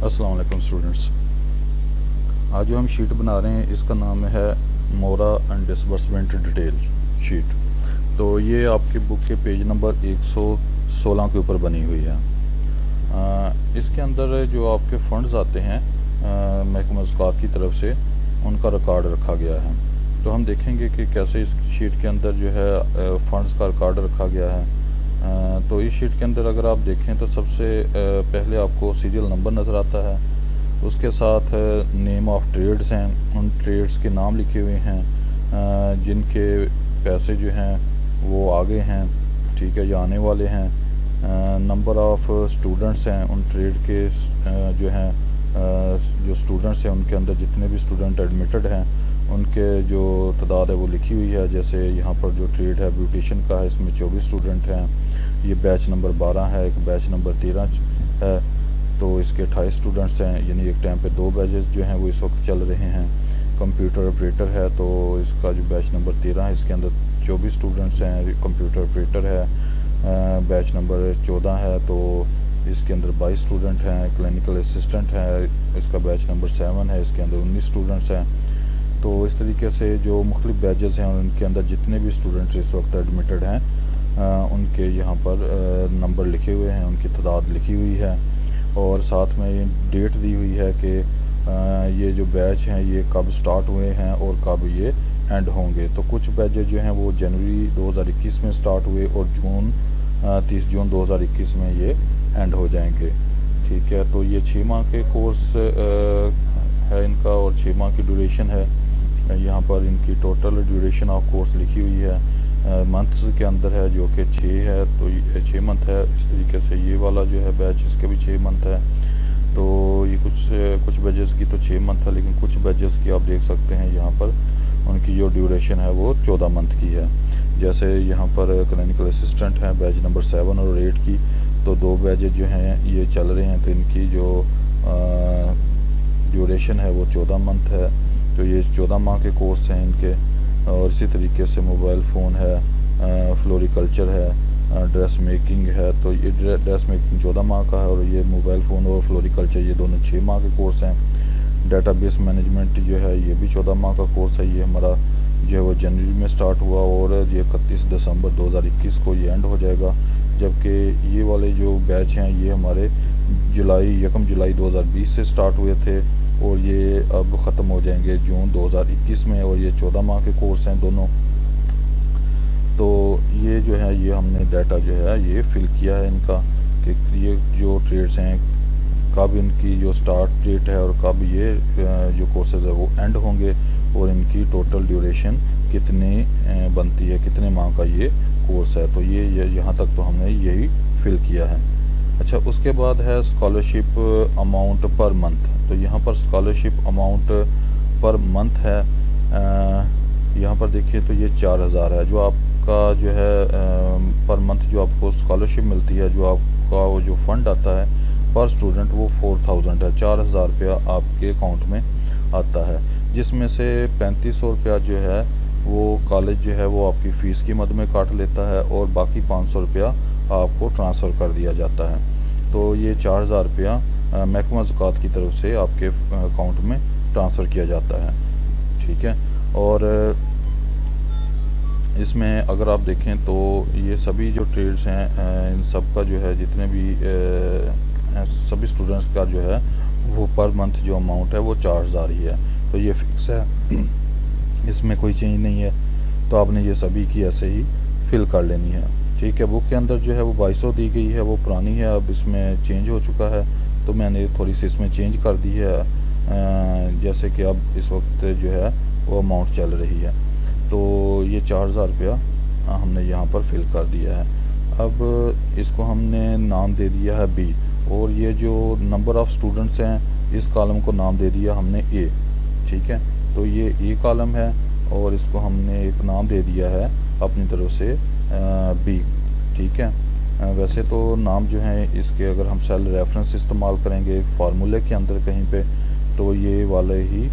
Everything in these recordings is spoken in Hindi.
अस्सलाम वालेकुम स्टूडेंट्स। आज जो हम शीट बना रहे हैं इसका नाम है मोरा एंड डिसबर्समेंट डिटेल शीट। तो ये आपकी बुक के पेज नंबर 116 के ऊपर बनी हुई है। इसके अंदर जो आपके फ़ंड्स आते हैं महकमा ज़कात की तरफ से, उनका रिकॉर्ड रखा गया है। तो हम देखेंगे कि कैसे इस शीट के अंदर जो है फ़ंड्स का रिकॉर्ड रखा गया है। तो इस शीट के अंदर अगर आप देखें तो सबसे पहले आपको सीरियल नंबर नज़र आता है। उसके साथ नेम ऑफ़ ट्रेड्स हैं, उन ट्रेड्स के नाम लिखे हुए हैं जिनके पैसे जो हैं वो आगे हैं, ठीक है, या आने वाले हैं। नंबर ऑफ़ स्टूडेंट्स हैं, उन ट्रेड के जो हैं जो स्टूडेंट्स हैं उनके अंदर जितने भी स्टूडेंट एडमिटेड हैं उनके जो तादाद है वो लिखी हुई है। जैसे यहाँ पर जो ट्रेड है ब्यूटिशियन का है, इसमें 24 स्टूडेंट हैं। ये बैच नंबर 12 है, एक बैच नंबर 13 है, तो इसके 28 स्टूडेंट्स हैं। यानी एक टाइम पे 2 बैचेस जो हैं वो इस वक्त चल रहे हैं। कंप्यूटर ऑपरेटर है, तो इसका जो बैच नंबर 13 है इसके अंदर 24 स्टूडेंट्स हैं। कंप्यूटर ऑपरेटर है बैच नंबर 14 है, तो इसके अंदर 22 स्टूडेंट हैं। क्लिनिकल असिस्टेंट है, इसका बैच नंबर 7 है, इसके अंदर 19 स्टूडेंट्स हैं। तो इस तरीके से जो मुख्तलिफ बैचेस हैं उनके अंदर जितने भी स्टूडेंट्स इस वक्त एडमिटेड हैं उनके यहाँ पर नंबर लिखे हुए हैं, उनकी तादाद लिखी हुई है। और साथ में ये डेट दी हुई है कि ये जो बैच हैं ये कब स्टार्ट हुए हैं और कब ये एंड होंगे। तो कुछ बैचेस जो हैं वो जनवरी 2021 में स्टार्ट हुए और 30 जून 2021 में ये एंड हो जाएंगे, ठीक है। तो ये 6 माह के कोर्स है इनका और 6 माह की ड्यूरेशन है। यहाँ पर इनकी टोटल ड्यूरेशन ऑफ कोर्स लिखी हुई है मंथ्स के अंदर है, जो कि 6 है, तो ये 6 मंथ है। इस तरीके से ये वाला जो है बैच इसके भी 6 मंथ है। तो ये कुछ बैचेस की तो 6 मंथ है, लेकिन कुछ बैचेस की आप देख सकते हैं यहाँ पर उनकी जो ड्यूरेशन है वो 14 मंथ की है। जैसे यहाँ पर क्लिनिकल असिस्टेंट है बैच नंबर 7 और 8 की, तो 2 बैचेस जो हैं ये चल रहे हैं, तो इनकी जो ड्यूरेशन है वो 14 मंथ है। तो ये 14 माह के कोर्स हैं इनके। और इसी तरीके से मोबाइल फ़ोन है, फ्लोरिकल्चर है, ड्रेस मेकिंग है, तो ये ड्रेस मेकिंग 14 माह का है और ये मोबाइल फ़ोन और फ्लोरिकल्चर ये दोनों 6 माह के कोर्स हैं। डेटाबेस मैनेजमेंट जो है ये भी 14 माह का कोर्स है। ये हमारा जो है वो जनवरी में स्टार्ट हुआ और ये 31 दिसंबर 2021 को ये एंड हो जाएगा। जबकि ये वाले जो बैच हैं ये हमारे 1 जुलाई 2020 से स्टार्ट हुए थे और ये अब ख़त्म हो जाएंगे जून 2021 में। और ये 14 माह के कोर्स हैं दोनों। तो ये जो है ये हमने डाटा जो है ये फिल किया है इनका कि ये जो ट्रेड्स हैं कब इनकी जो स्टार्ट डेट है और कब ये जो कोर्सेज है वो एंड होंगे और इनकी टोटल ड्यूरेशन कितनी बनती है, कितने माह का ये कोर्स है। तो ये यहाँ तक तो हमने यही फिल किया है। अच्छा, उसके बाद है स्कॉलरशिप अमाउंट पर मंथ। तो यहाँ पर स्कॉलरशिप अमाउंट पर मंथ है, यहाँ पर देखिए तो ये 4000 है जो आपका जो है पर मंथ जो आपको स्कॉलरशिप मिलती है, जो आपका वो जो फ़ंड आता है पर स्टूडेंट वो 4000 है। 4000 रुपया आपके अकाउंट में आता है, जिसमें से 3500 रुपया जो है वो कॉलेज जो है वो आपकी फ़ीस की मद में काट लेता है और बाकी 500 रुपया आपको ट्रांसफ़र कर दिया जाता है। तो ये 4000 रुपया महकमा ज़कात की तरफ से आपके अकाउंट में ट्रांसफ़र किया जाता है, ठीक है। और इसमें अगर आप देखें तो ये सभी जो ट्रेड्स हैं इन सब का जो है जितने भी सभी स्टूडेंट्स का जो है वो पर मंथ जो अमाउंट है वो 4000 ही है। तो ये फिक्स है, इसमें कोई चेंज नहीं है। तो आपने ये सभी की ऐसे ही फिल कर लेनी है, ठीक है। बुक के अंदर जो है वो 2200 दी गई है, वो पुरानी है, अब इसमें चेंज हो चुका है, तो मैंने थोड़ी सी इसमें चेंज कर दी है। जैसे कि अब इस वक्त जो है वो अमाउंट चल रही है। तो ये 4000 रुपया हमने यहाँ पर फिल कर दिया है। अब इसको हमने नाम दे दिया है बी, और ये जो नंबर ऑफ़ स्टूडेंट्स हैं इस कॉलम को नाम दे दिया हमने ए, ठीक है। तो ये ए कॉलम है और इसको हमने एक नाम दे दिया है अपनी तरफ से बी, ठीक है। वैसे तो नाम जो है इसके अगर हम सेल रेफरेंस इस्तेमाल करेंगे फार्मूले के अंदर कहीं पे, तो ये वाले ही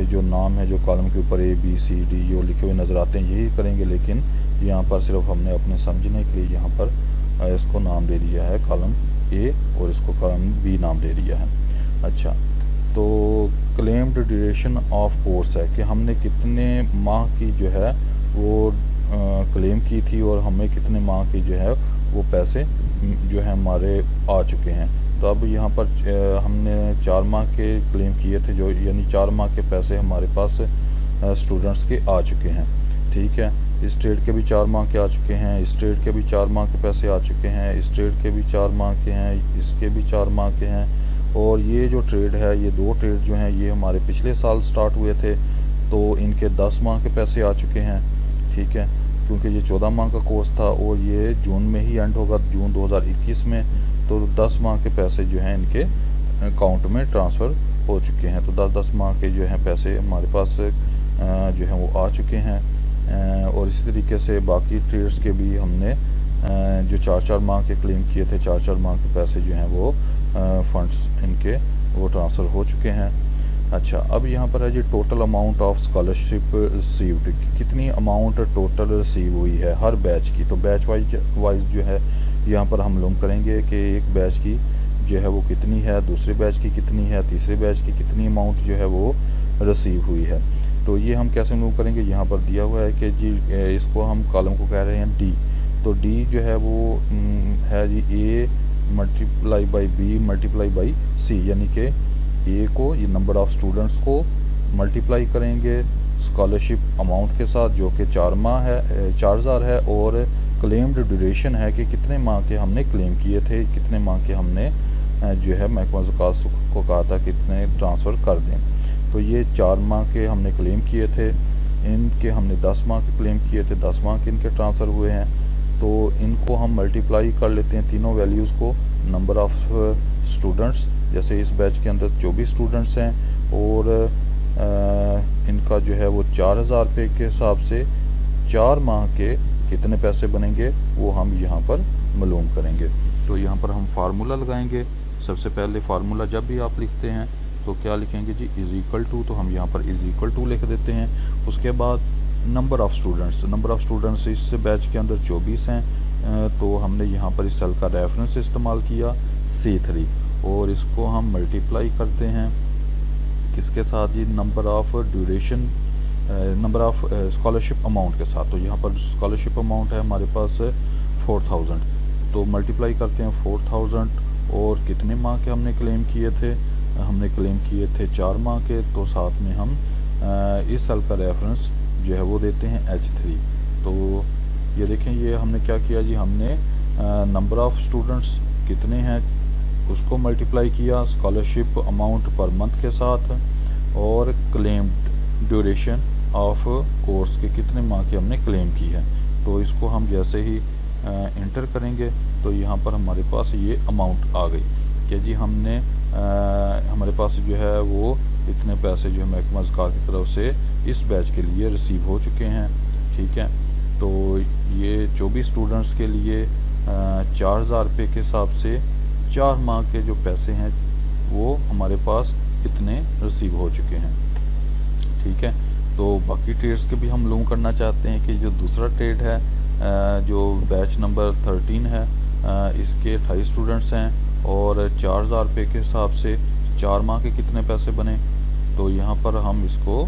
जो नाम है जो कॉलम के ऊपर ABCD जो लिखे हुए नज़र आते हैं यही करेंगे, लेकिन यहाँ पर सिर्फ हमने अपने समझने के लिए यहाँ पर इसको नाम दे दिया है कॉलम ए और इसको कॉलम बी नाम दे दिया है। अच्छा, तो क्लेम्ड ड्यूरेशन ऑफ कोर्स है कि हमने कितने माह की जो है वो क्लेम की थी और हमें कितने माह की जो है वो पैसे जो है हमारे आ चुके हैं। तो अब यहाँ पर हमने 4 माह के क्लेम किए थे, जो यानी 4 माह के पैसे हमारे पास स्टूडेंट्स के आ चुके हैं। ठीक है, इस ट्रेड के भी 4 माह के आ चुके हैं, इस ट्रेड के भी 4 माह के पैसे आ चुके हैं, इस ट्रेड के भी 4 माह के हैं, इसके भी 4 माह के हैं। और ये जो ट्रेड है, ये 2 ट्रेड जो हैं ये हमारे पिछले साल स्टार्ट हुए थे, तो इनके 10 माह के पैसे आ चुके हैं। ठीक है, क्योंकि ये 14 माह का कोर्स था और ये जून में ही एंड होगा, जून 2021 में। तो 10 माह के पैसे जो हैं इनके अकाउंट में ट्रांसफ़र हो चुके हैं। तो 10-10 माह के जो हैं पैसे हमारे पास जो हैं वो आ चुके हैं। और इसी तरीके से बाकी ट्रेड्स के भी हमने जो 4-4 माह के क्लेम किए थे, 4-4 माह के पैसे जो हैं वो फंड्स इनके वो ट्रांसफ़र हो चुके हैं। अच्छा, अब यहाँ पर है जी total amount of scholarship received, कितनी अमाउंट टोटल रिसीव हुई है हर बैच की। तो बैच वाइज जो है यहाँ पर हम लोग करेंगे कि एक बैच की जो है वो कितनी है, दूसरे बैच की कितनी है, तीसरे बैच की कितनी अमाउंट जो है वो रिसीव हुई है। तो ये हम कैसे मूव करेंगे, यहाँ पर दिया हुआ है कि जी इसको हम कॉलम को कह रहे हैं डी। तो डी जो है वो है जी A multiply by B multiply by C, यानी कि ए को, ये नंबर ऑफ़ स्टूडेंट्स को मल्टीप्लाई करेंगे स्कॉलरशिप अमाउंट के साथ जो कि 4 माह है, 4000 है, और क्लेम्ड ड्यूरेशन है कि कितने माह के हमने क्लेम किए थे, कितने माह के हमने जो है महकमा ज़कात को कहा था कितने ट्रांसफ़र कर दें। तो ये 4 माह के हमने क्लेम किए थे, इनके हमने 10 माह के क्लेम किए थे, 10 माह के इनके ट्रांसफ़र हुए हैं। तो इनको हम मल्टीप्लाई कर लेते हैं तीनों वैल्यूज़ को, नंबर ऑफ़ स्टूडेंट्स, जैसे इस बैच के अंदर 24 स्टूडेंट्स हैं और इनका जो है वो 4000 रुपये के हिसाब से 4 माह के कितने पैसे बनेंगे वो हम यहाँ पर मालूम करेंगे। तो यहाँ पर हम फार्मूला लगाएंगे। सबसे पहले फार्मूला जब भी आप लिखते हैं तो क्या लिखेंगे जी, इज़ इक्वल टू, तो हम यहाँ पर इज़ इक्वल टू लिख देते हैं। उसके बाद नंबर ऑफ़ स्टूडेंट्स इस बैच के अंदर 24 हैं, तो हमने यहाँ पर इस सेल का रेफरेंस इस्तेमाल किया C3 और इसको हम मल्टीप्लाई करते हैं किसके साथ जी, number of duration, number of scholarship amount के साथ। तो यहाँ पर स्कॉलरशिप अमाउंट है हमारे पास 4000, तो मल्टीप्लाई करते हैं 4000 और कितने माह के हमने क्लेम किए थे, हमने क्लेम किए थे 4 माह के। तो साथ में हम इस सेल का रेफरेंस जो है वो देते हैं H3। तो ये देखें, ये हमने क्या किया जी, हमने नंबर ऑफ़ स्टूडेंट्स कितने हैं उसको मल्टीप्लाई किया स्कॉलरशिप अमाउंट पर मंथ के साथ और क्लेम्ड ड्यूरेशन ऑफ कोर्स के कितने माह की हमने क्लेम की है। तो इसको हम जैसे ही इंटर करेंगे तो यहाँ पर हमारे पास ये अमाउंट आ गई कि जी हमने हमारे पास जो है वो इतने पैसे जो है महकमा ज़कात की तरफ से इस बैच के लिए रिसीव हो चुके हैं। ठीक है, तो ये 24 स्टूडेंट्स के लिए 4000 रुपये के हिसाब से 4 माह के जो पैसे हैं वो हमारे पास इतने रिसीव हो चुके हैं। ठीक है, तो बाकी ट्रेड्स के भी हम लोग करना चाहते हैं कि जो दूसरा ट्रेड है जो बैच नंबर 13 है, इसके 28 स्टूडेंट्स हैं और 4000 रुपये के हिसाब से 4 माह के कितने पैसे बने। तो यहाँ पर हम इसको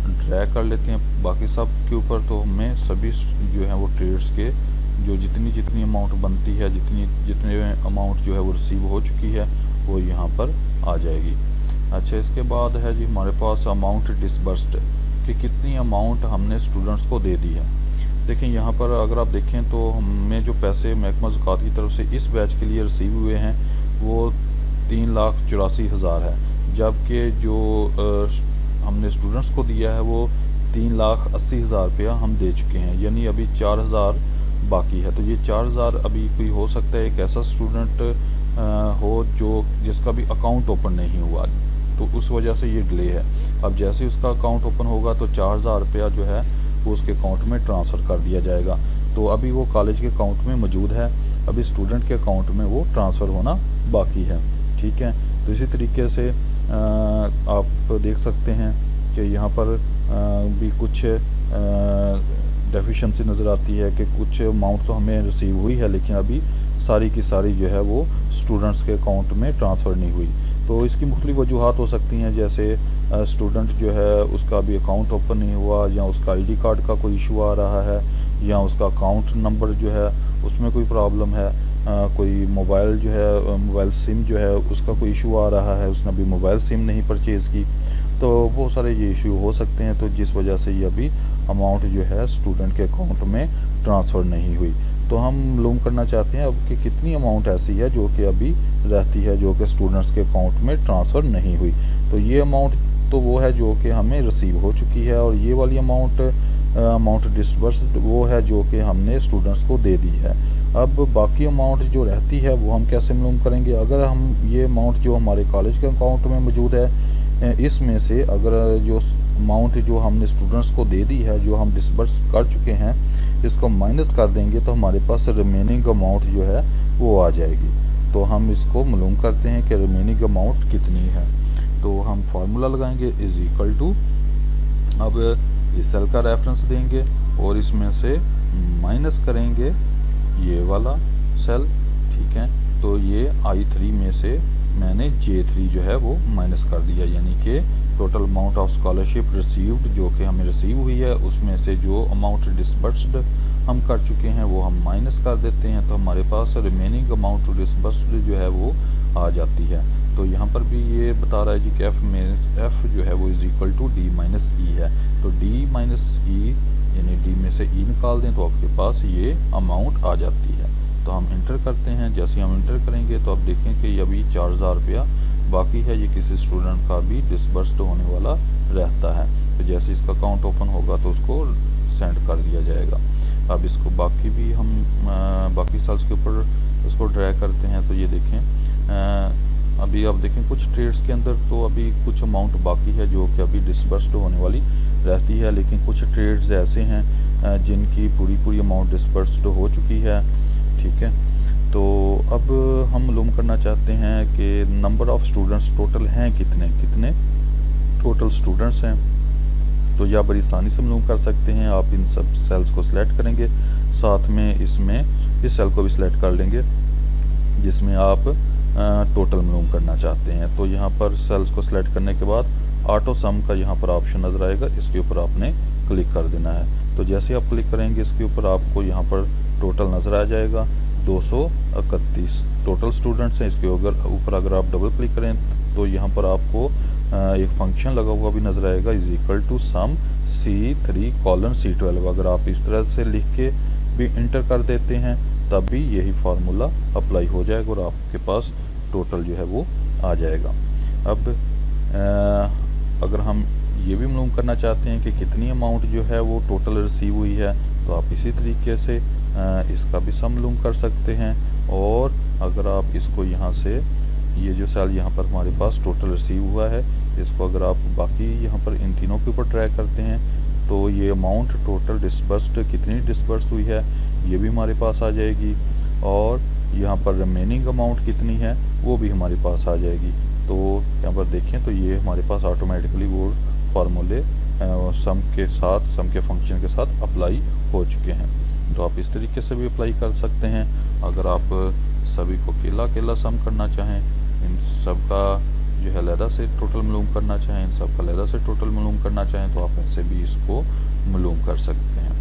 ड्रैग कर लेते हैं बाकी सब के ऊपर। तो हमें सभी जो है वो ट्रेड्स के जो जितनी अमाउंट बनती है, जितने अमाउंट जो है वो रिसीव हो चुकी है वो यहाँ पर आ जाएगी। अच्छा, इसके बाद है जी हमारे पास अमाउंट डिसबर्स्ड कि कितनी अमाउंट हमने स्टूडेंट्स को दे दी है। देखें यहाँ पर अगर आप देखें तो हमें जो पैसे महकमा ज़कात की तरफ से इस बैच के लिए रिसीव हुए हैं वो 3,84,000 है, जबकि जो हमने स्टूडेंट्स को दिया है वो 3,80,000 रुपया हम दे चुके हैं, यानी अभी 4,000 बाकी है। तो ये 4,000 अभी कोई हो सकता है एक ऐसा स्टूडेंट हो जिसका भी अकाउंट ओपन नहीं हुआ, तो उस वजह से ये डिले है। अब जैसे ही उसका अकाउंट ओपन होगा तो 4,000 रुपया जो है वो उसके अकाउंट में ट्रांसफ़र कर दिया जाएगा। तो अभी वो कॉलेज के अकाउंट में मौजूद है, अभी स्टूडेंट के अकाउंट में वो ट्रांसफ़र होना बाकी है। ठीक है, तो इसी तरीके से आप देख सकते हैं कि यहाँ पर भी कुछ डेफिशिएंसी नज़र आती है कि कुछ अमाउंट तो हमें रिसीव हुई है लेकिन अभी सारी की सारी जो है वो स्टूडेंट्स के अकाउंट में ट्रांसफ़र नहीं हुई। तो इसकी मुख्तलिफ़ वजूहात हो सकती हैं, जैसे स्टूडेंट जो है उसका अभी अकाउंट ओपन नहीं हुआ, या उसका आईडी कार्ड का कोई इशू आ रहा है, या उसका अकाउंट नंबर जो है उसमें कोई प्रॉब्लम है, कोई मोबाइल जो है मोबाइल सिम जो है उसका कोई इशू आ रहा है, उसने अभी मोबाइल सिम नहीं परचेज़ की। तो बहुत सारे ये इशू हो सकते हैं, तो जिस वजह से ये अभी अमाउंट जो है स्टूडेंट के अकाउंट में ट्रांसफ़र नहीं हुई। तो हम मालूम करना चाहते हैं अब कि कितनी अमाउंट ऐसी है जो कि अभी रहती है, जो कि स्टूडेंट्स के अकाउंट में ट्रांसफ़र नहीं हुई। तो ये अमाउंट तो वो है जो कि हमें रिसीव हो चुकी है, और ये वाली अमाउंट डिसबर्स्ड वो है जो कि हमने स्टूडेंट्स को दे दी है। अब बाकी अमाउंट जो रहती है वो हम कैसे मालूम करेंगे? अगर हम ये अमाउंट जो हमारे कॉलेज के अकाउंट में मौजूद है, इसमें से अगर जो अमाउंट जो हमने स्टूडेंट्स को दे दी है, जो हम डिसबर्स कर चुके हैं, इसको माइनस कर देंगे तो हमारे पास रिमेनिंग अमाउंट जो है वो आ जाएगी। तो हम इसको मालूम करते हैं कि रिमेनिंग अमाउंट कितनी है। तो हम फार्मूला लगाएंगे इज़ इक्वल टू, अब इस सेल का रेफरेंस देंगे और इसमें से माइनस करेंगे ये वाला सेल, ठीक है। तो ये I3 में से मैंने J3 जो है वो माइनस कर दिया, यानी कि total amount of scholarship received जो कि हमें रिसीव हुई है उसमें से जो अमाउंट डिसबर्स्ड हम कर चुके हैं वो हम माइनस कर देते हैं। तो हमारे पास रिमेनिंग अमाउंट डिसबर्स्ड जो है वो आ जाती है। तो यहाँ पर भी ये बता रहा है जी कि F जो है वो is equal to D minus E है। तो D माइनस ई यानी D में से E निकाल दें तो आपके पास ये अमाउंट आ जाती है। तो हम इंटर करते हैं, जैसे हम इंटर करेंगे तो आप देखें कि अभी 4000 रुपया बाकी है, ये किसी स्टूडेंट का भी डिसबर्स्ड होने वाला रहता है। तो जैसे इसका अकाउंट ओपन होगा तो उसको सेंड कर दिया जाएगा। अब इसको बाकी भी हम बाकी सेल्स के ऊपर इसको ड्रैग करते हैं। तो ये देखें अभी आप देखें कुछ ट्रेड्स के अंदर तो अभी कुछ अमाउंट बाकी है जो कि अभी डिसबर्स्ड होने वाली रहती है, लेकिन कुछ ट्रेड्स ऐसे हैं जिनकी पूरी अमाउंट डिसबर्स्ड हो चुकी है, ठीक है। तो अब हम मालूम करना चाहते हैं कि नंबर ऑफ़ स्टूडेंट्स टोटल हैं कितने टोटल स्टूडेंट्स हैं। तो यह बड़ी आसानी से मालूम कर सकते हैं। आप इन सब सेल्स को सिलेक्ट करेंगे, साथ में इसमें इस सेल को भी सिलेक्ट कर लेंगे जिसमें आप टोटल मालूम करना चाहते हैं। तो यहाँ पर सेल्स को सिलेक्ट करने के बाद ऑटो सम का यहाँ पर ऑप्शन नज़र आएगा, इसके ऊपर आपने क्लिक कर देना है। तो जैसे आप क्लिक करेंगे इसके ऊपर आपको यहाँ पर टोटल नज़र आ जाएगा 231 टोटल स्टूडेंट्स हैं। इसके ऊपर अगर आप डबल क्लिक करें तो यहाँ पर आपको एक फंक्शन लगा हुआ भी नज़र आएगा is equal to some C3:C12। अगर आप इस तरह से लिख के भी इंटर कर देते हैं तब भी यही फार्मूला अप्लाई हो जाएगा और आपके पास टोटल जो है वो आ जाएगा। अब अगर हम ये भी मालूम करना चाहते हैं कि कितनी अमाउंट जो है वो टोटल रिसीव हुई है, तो आप इसी तरीके से इसका भी सम मालूम कर सकते हैं। और अगर आप इसको यहाँ से ये जो सेल यहाँ पर हमारे पास टोटल रिसीव हुआ है, इसको अगर आप बाकी यहाँ पर इन तीनों के ऊपर ट्रैक करते हैं तो ये अमाउंट टोटल डिसबर्स्ड कितनी डिसबर्स हुई है ये भी हमारे पास आ जाएगी, और यहाँ पर रिमेनिंग अमाउंट कितनी है वो भी हमारे पास आ जाएगी। तो यहाँ पर देखें तो ये हमारे पास ऑटोमेटिकली वो फार्मूले सम के फंक्शन के साथ अप्लाई हो चुके हैं। तो आप इस तरीके से भी अप्लाई कर सकते हैं। अगर आप सभी को अकेला सम करना चाहें, इन सब का जो है अलहदा से टोटल मालूम करना चाहें, इन सब का अलहदा से टोटल मालूम करना चाहें, तो आप ऐसे भी इसको मालूम कर सकते हैं।